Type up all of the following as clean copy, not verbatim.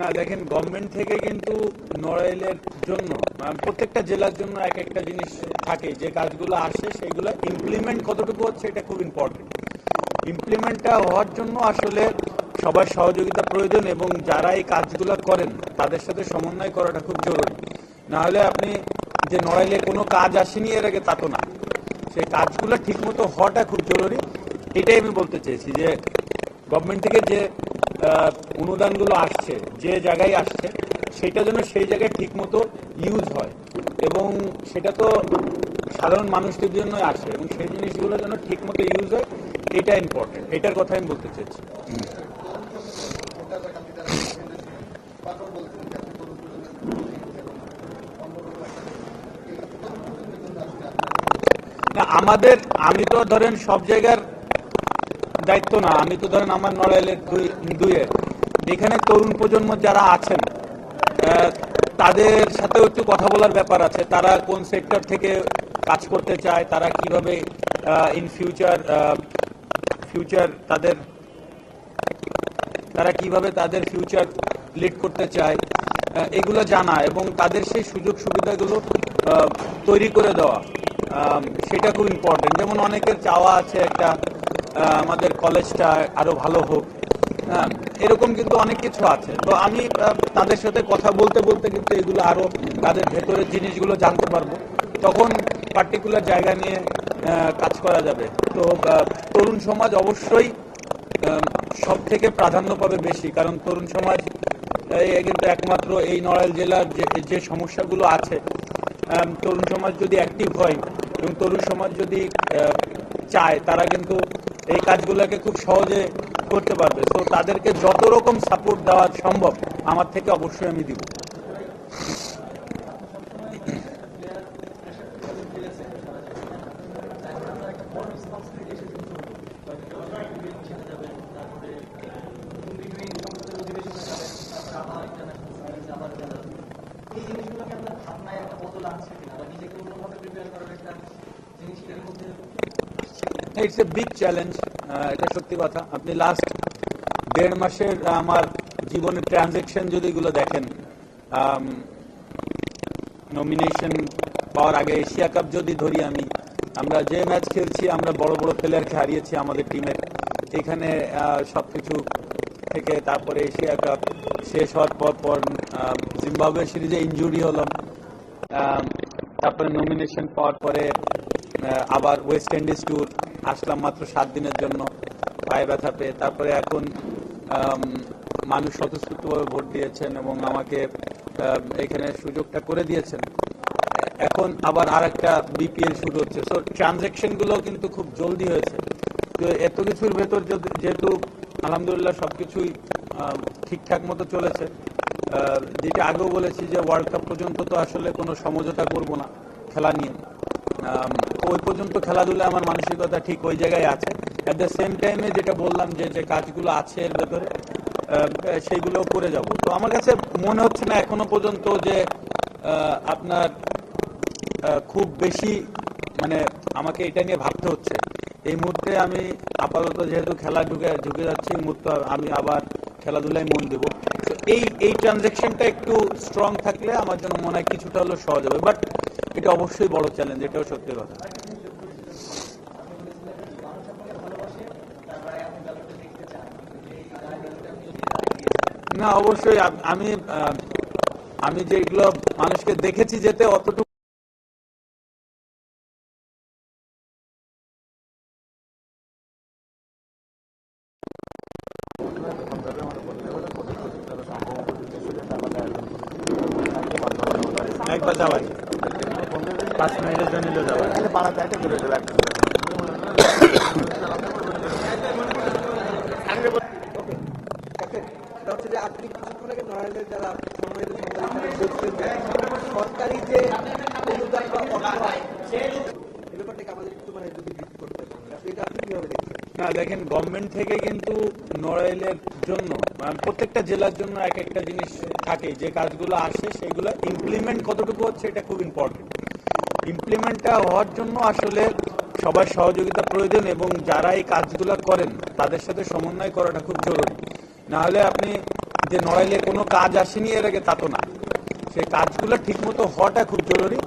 না দেখেন, গভর্নমেন্ট থেকে কিন্তু নড়াইলের জন্য প্রত্যেকটা জেলার জন্য এক একটা জিনিস থাকে, যে কাজগুলো আসে সেইগুলো ইমপ্লিমেন্ট কতটুকু হচ্ছে এটা খুব ইম্পর্টেন্ট। ইমপ্লিমেন্টটা হওয়ার জন্য আসলে সবার সহযোগিতা প্রয়োজন, এবং যারা এই কাজগুলো করেন তাদের সাথে সমন্বয় করাটা খুব জরুরি। না হলে আপনি যে নড়াইলে কোনো কাজ আসেনি এর আগে, তা তো না। সেই কাজগুলো ঠিকমতো হওয়াটা খুব জরুরি। এটাই আমি বলতে চেয়েছি যে গভর্নমেন্ট থেকে যে অনুদানগুলো আসছে, যে জায়গায় আসছে, সেটা যেন সেই জায়গায় ঠিকমতো ইউজ হয়, এবং সেটা তো সাধারণ মানুষদের জন্যই আসে, এবং সেই জিনিসগুলো যেন ঠিকমতো ইউজ হয়, এটা ইম্পর্টেন্ট। এটার কথা আমি বলতে চেয়েছি। না, আমি তো ধরেন সব জায়গার দায়িত্ব না, আমি তো ধরেন আমার নড়াইলের দুইয়ে এখানে তরুণ প্রজন্ম যারা আছেন তাদের সাথেও একটু কথা বলার ব্যাপার আছে। তারা কোন সেক্টর থেকে কাজ করতে চায়, তারা কিভাবে ইন ফিউচার তাদের ফিউচার লিড করতে চায়, এগুলো জানা এবং তাদের সেই সুযোগ সুবিধাগুলো তৈরি করে দেওয়া, সেটা খুব ইম্পর্টেন্ট। যেমন অনেকের চাওয়া আছে একটা আমাদের কলেজটা আরো ভালো হোক, এরকম কিন্তু অনেক কিছু আছে। তো আমি তাদের সাথে কথা বলতে বলতে কিন্তু এগুলো আরো তাদের ভেতরের জিনিসগুলো জানতে পারবো, তখন পার্টিকুলার জায়গা নিয়ে কাজ করা যাবে। তো তরুণ সমাজ অবশ্যই সব থেকে প্রাধান্য পাবে বেশি, কারণ তরুণ সমাজ কিন্তু একমাত্র এই নড়াইল জেলার যে সমস্যাগুলো আছে, তরুণ সমাজ যদি অ্যাক্টিভ হয় এবং তরুণ সমাজ যদি চায়, তারা কিন্তু এই কাজগুলোকে খুব সহজে করতে পারবে। তো তাদেরকে যত রকম সাপোর্ট দেওয়া সম্ভব আমার থেকে অবশ্যই আমি দিব। ইটস এ বিগ চ্যালেঞ্জ, এটা সত্যি কথা। আপনি লাস্ট 1.5 মাসের আমার জীবনের ট্রানজেকশন যদি এগুলো দেখেন, নমিনেশন পাওয়ার আগে এশিয়া কাপ যদি ধরি, আমরা যে ম্যাচ খেলছি, আমরা বড় বড় প্লেয়ারকে হারিয়েছি আমাদের টিমের। এখানে সবকিছু থেকে তারপরে এশিয়া কাপ শেষ হওয়ার পর জিম্বাবুয়ে সিরিজে ইনজুরি হলাম, তারপরে নমিনেশন পাওয়ার পরে আবার ওয়েস্ট ইন্ডিজ ট্যুর আসলাম মাত্র 7 দিনের জন্য পায়ে ব্যথা পেয়ে। তারপরে এখন মানুষ স্বতঃস্ফূর্তভাবে ভোট দিয়েছেন এবং আমাকে এখানে সুযোগটা করে দিয়েছেন। এখন আবার আর একটা বিপিএল শুরু হচ্ছে। সো ট্রানজেকশন গুলো কিন্তু খুব জলদি হয়েছে। তো এত কিছুর ভেতর যেহেতু আলহামদুলিল্লাহ সবকিছুই ঠিকঠাক মতো চলেছে, যেটা আগেও বলেছি যে ওয়ার্ল্ড কাপ পর্যন্ত তো আসলে কোনো সমঝোতা করব না খেলা নিয়ে। ওই পর্যন্ত খেলাধুলা আমার মানসিকতা ঠিক ওই জায়গায় আছে। অ্যাট দ্য সেম টাইমে যেটা বললাম যে কাজগুলো আছে এর ভেতরে, সেইগুলো করে যাব। তো আমার কাছে মনে হচ্ছে না এখনো পর্যন্ত যে আপনার খুব বেশি মানে আমাকে এটা নিয়ে ভাবতে হচ্ছে। এই মুহূর্তে আমি আপাতত যেহেতু খেলা ঢুকে যাচ্ছি, এই মুহূর্তে আমি আবার খেলাধুলায় মন দেবো। তো এই ট্রানজেকশনটা একটু স্ট্রং থাকলে আমার জন্য মনে হয় কিছুটা হলেও সহজ হবে, বাট এটা অবশ্যই বড় চ্যালেঞ্জ, এটাও সত্যি কথা। না, অবশ্যই আমি যেগুলো মানুষকে দেখেছি যেতে অতটুকু একবার যাওয়াই 5 মিনিটের জন্য যাওয়াই আপনি কিছুক্ষণ আগে নড়াইলের যারা সরকারি যে অনুদান বা অর্থ হয় এই ব্যাপারটাকে আমাদের একটু যদি বৃদ্ধি করতে এটা আপনি কিভাবে দেখছেন? না দেখেন, গভর্নমেন্ট থেকে কিন্তু নড়াইলের জন্য প্রত্যেকটা জেলার জন্য এক একটা জিনিস থাকে, যে কাজগুলো আসে সেইগুলো ইমপ্লিমেন্ট কতটুকু হচ্ছে এটা খুব ইম্পর্টেন্ট। ইমপ্লিমেন্টটা হওয়ার জন্য আসলে সবার সহযোগিতা প্রয়োজন, এবং যারা এই কাজগুলো করেন তাদের সাথে সমন্বয় করাটা খুব জরুরি। না হলে আপনি যে নড়াইলে কোনো কাজ আসেনি এর আগে তা তো না। সেই কাজগুলো ঠিকমতো হওয়াটা খুব জরুরি।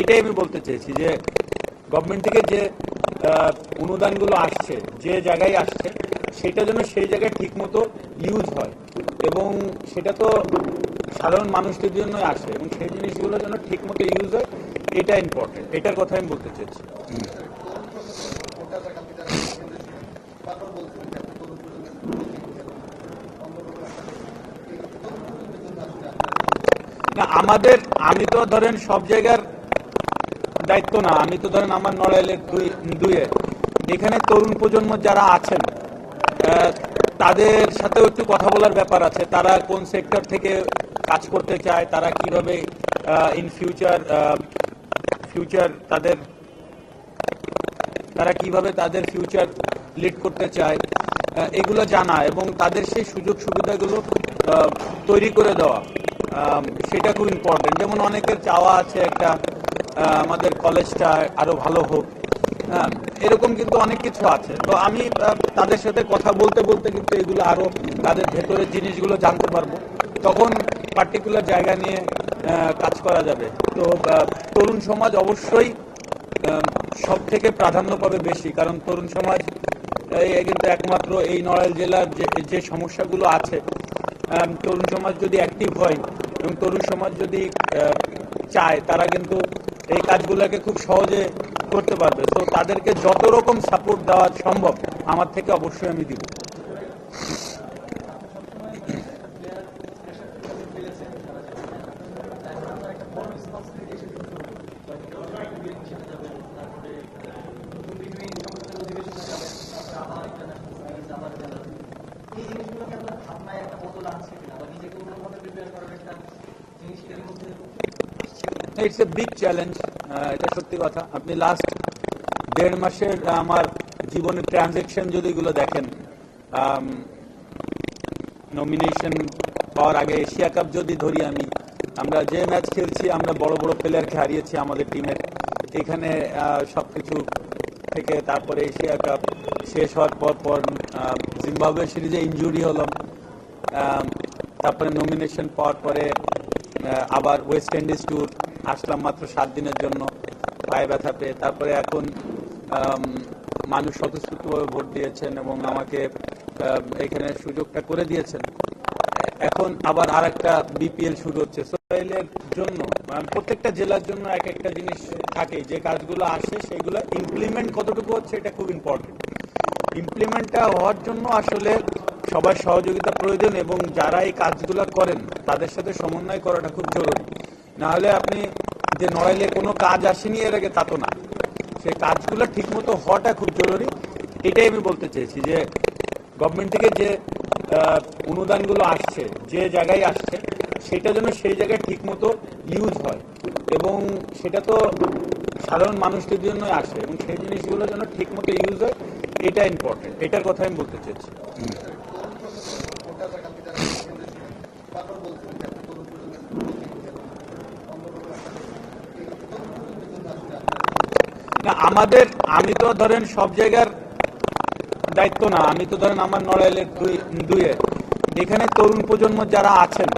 এটাই আমি বলতে চেয়েছি যে গভর্নমেন্ট থেকে যে অনুদানগুলো আসছে, যে জায়গায় আসছে, সেটা যেন সেই জায়গায় ঠিকমতো ইউজ হয়, এবং সেটা তো সাধারণ মানুষদের জন্যই আসে, এবং সেই জিনিসগুলো যেন ঠিকমতো ইউজ হয়, এটা ইম্পর্টেন্ট। এটার কথা আমি বলতে চেয়েছি। না, আমি তো ধরেন সব জায়গার দায়িত্ব না, আমি তো ধরেন আমার নড়াইলের দুইয়ে এখানে তরুণ প্রজন্ম যারা আছেন, তাদের সাথেও একটু কথা বলার ব্যাপার আছে। তারা কোন সেক্টর থেকে কাজ করতে চায়, তারা কিভাবে ইন ফিউচার তাদের ফিউচার লিড করতে চায়, এগুলো জানা এবং তাদের সেই সুযোগ সুবিধাগুলো তৈরি করে দেওয়া, সেটা খুব ইম্পর্টেন্ট। যেমন অনেকের চাওয়া আছে একটা আমাদের কলেজটা আরো ভালো হোক, হ্যাঁ, এরকম কিন্তু অনেক কিছু আছে। তো আমি তাদের সাথে কথা বলতে বলতে কিন্তু এগুলো আরো তাদের ভেতরের জিনিসগুলো জানতে পারবো, তখন পার্টিকুলার জায়গা নিয়ে কাজ করা যাবে। তো তরুণ সমাজ অবশ্যই সব থেকে প্রাধান্য পাবে বেশি, কারণ তরুণ সমাজ কিন্তু একমাত্র এই নড়াইল জেলার যে সমস্যাগুলো আছে, তরুণ সমাজ যদি অ্যাক্টিভ হয় এবং তরুণ সমাজ যদি চায়, তারা কিন্তু এই কাজগুলোকে খুব সহজে করতে পারবে। তো তাদেরকে যত রকম সাপোর্ট দেওয়া সম্ভব আমার থেকে অবশ্যই আমি দিব। ইটস এ বিগ চ্যালেঞ্জ, এটা সত্যি কথা। আপনি লাস্ট 1.5 মাসের আমার জীবনের ট্রানজেকশন যদি এগুলো দেখেন, নমিনেশন পাওয়ার আগে এশিয়া কাপ যদি ধরি, আমরা যে ম্যাচ খেলছি, আমরা বড় বড় প্লেয়ারকে হারিয়েছি আমাদের টিমের। এখানে সবকিছু থেকে তারপরে এশিয়া কাপ শেষ হওয়ার পর জিম্বাবুয়ে সিরিজে ইনজুরি হলাম, তারপরে নমিনেশন পাওয়ার পরে আবার ওয়েস্ট ইন্ডিজ ট্যুর আসলাম মাত্র 7 দিনের জন্য পায়ে ব্যথা পেয়ে। তারপরে এখন মানুষ স্বতঃস্ফূর্তভাবে ভোট দিয়েছেন এবং আমাকে এখানে সুযোগটা করে দিয়েছেন। এখন আবার আর একটা বিপিএল শুরু হচ্ছে। সোহেলের জন্য প্রত্যেকটা জেলার জন্য এক একটা জিনিস থাকে, যে কাজগুলো আসে সেগুলো ইমপ্লিমেন্ট কতটুকু হচ্ছে এটা খুব ইম্পর্টেন্ট। ইমপ্লিমেন্টটা হওয়ার জন্য আসলে সবার সহযোগিতা প্রয়োজন, এবং যারা এই কাজগুলো করেন তাদের সাথে সমন্বয় করাটা খুব জরুরি। না হলে আপনি যে নড়াইলে কোনো কাজ আসেনি এর আগে তা তো না। সেই কাজগুলো ঠিকমতো হওয়াটা খুব জরুরি। এটাই আমি বলতে চেয়েছি যে গভর্নমেন্ট থেকে যে অনুদানগুলো আসছে, যে জায়গায় আসছে, সেটা যেন সেই জায়গায় ঠিকমতো ইউজ হয়, এবং সেটা তো সাধারণ মানুষদের জন্যই আসে, এবং সেই জিনিসগুলো যেন ঠিকমতো ইউজ হয়, এটা ইম্পর্টেন্ট। এটার কথা আমি বলতে চেয়েছি। না, আমি তো ধরেন সব জায়গার দায়িত্ব না, আমি তো ধরেন আমার নড়াইলের দুইয়ে এখানে তরুণ প্রজন্ম যারা আছেন,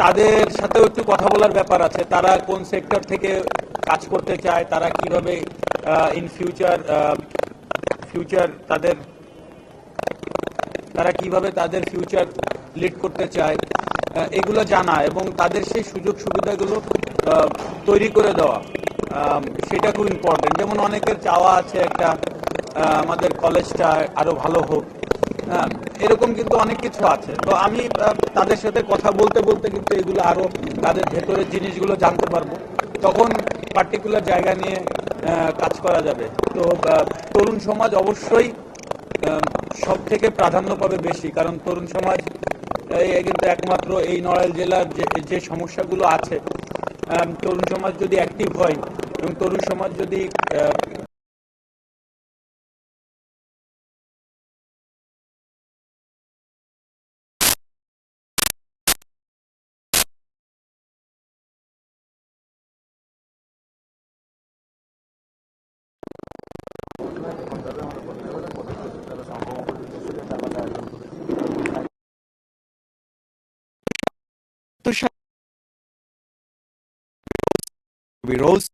তাদের সাথেও একটু কথা বলার ব্যাপার আছে। তারা কোন সেক্টর থেকে কাজ করতে চায়, তারা কিভাবে ইন ফিউচার তাদের ফিউচার লিড করতে চায়, এগুলো জানা এবং তাদের সেই সুযোগ সুবিধাগুলো তৈরি করে দেওয়া, সেটা খুব ইম্পর্টেন্ট। যেমন অনেকের চাওয়া আছে একটা আমাদের কলেজটা আরো ভালো হোক, হ্যাঁ, এরকম কিন্তু অনেক কিছু আছে। তো আমি তাদের সাথে কথা বলতে বলতে কিন্তু এগুলো আরো তাদের ভেতরের জিনিসগুলো জানতে পারবো, তখন পার্টিকুলার জায়গা নিয়ে কাজ করা যাবে। তো তরুণ সমাজ অবশ্যই সব থেকে প্রাধান্য পাবে বেশি, কারণ তরুণ সমাজ কিন্তু একমাত্র এই নড়াইল জেলার যে সমস্যাগুলো আছে, তরুণ সমাজ যদি অ্যাক্টিভ হয় এবং তরুণ সমাজ যদি We rose